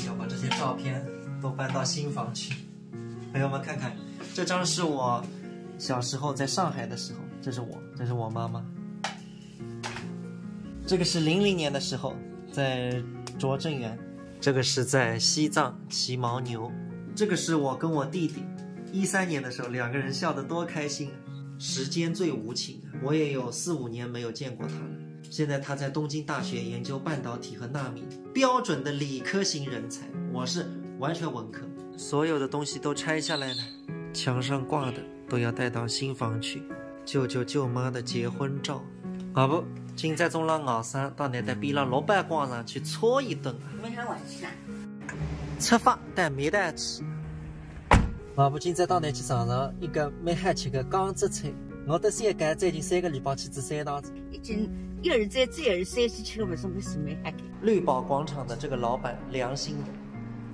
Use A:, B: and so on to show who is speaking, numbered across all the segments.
A: 要把这些照片都搬到新房去。朋友们看看，这张是我小时候在上海的时候，这是我妈妈。这个是00年的时候在拙政园，这个是在西藏骑牦牛，这个是我跟我弟弟13年的时候，2个人笑得多开心啊！时间最无情，我也有4、5年没有见过他了。现在他在东京大学研究半导体和纳米，标准的理科型人才，我是完全文科。所有的东西都拆下来了，墙上挂的都要带到新房去。舅舅舅妈的结婚照，不，今朝中浪熬生到那边了6百广场去搓一顿啊！
B: 没喊回去呢。
A: 出发但没带去。不，今朝到那去尝尝一个蛮好吃的江浙菜。我到三间最近3个礼拜去吃3趟子。
B: 已经一而再再而三去吃了，为什么是没还给？
A: 绿宝广场的这个老板良心的，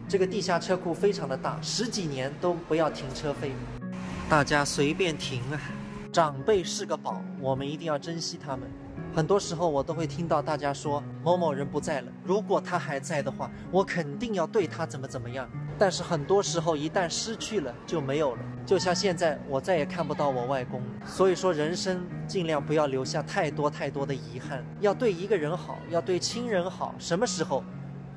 A: 这个地下车库非常的大，10几年都不要停车费，大家随便停啊。长辈是个宝，我们一定要珍惜他们。很多时候我都会听到大家说某某人不在了，如果他还在的话，我肯定要对他怎么样。但是很多时候一旦失去了就没有了，就像现在我再也看不到我外公了。所以说人生尽量不要留下太多的遗憾，要对一个人好，要对亲人好。什么时候？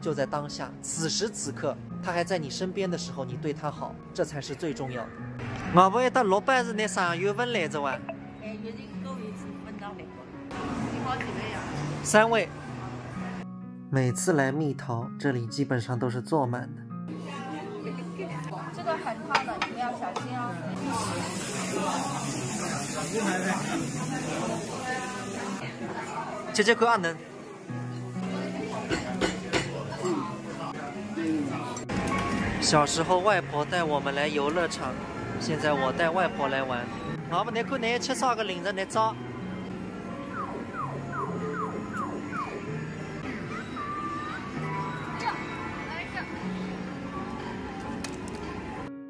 A: 就在当下，此时此刻，他还在你身边的时候，你对他好，这才是最重要的。我不会到600是那3月份来着哇？3位。每次来蜜桃，这里基本上都是坐满的。
C: 这个很烫的，你们要小心哦。
A: 姐姐看阿能。小时候外婆带我们来游乐场，现在我带外婆来玩。我们那看那吃啥个领着那照。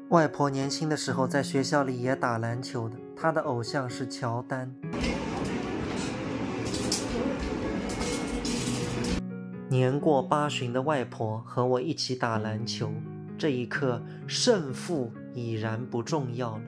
A: 外婆年轻的时候在学校里也打篮球的，她的偶像是乔丹。年过80的外婆和我一起打篮球，这一刻胜负已然不重要了。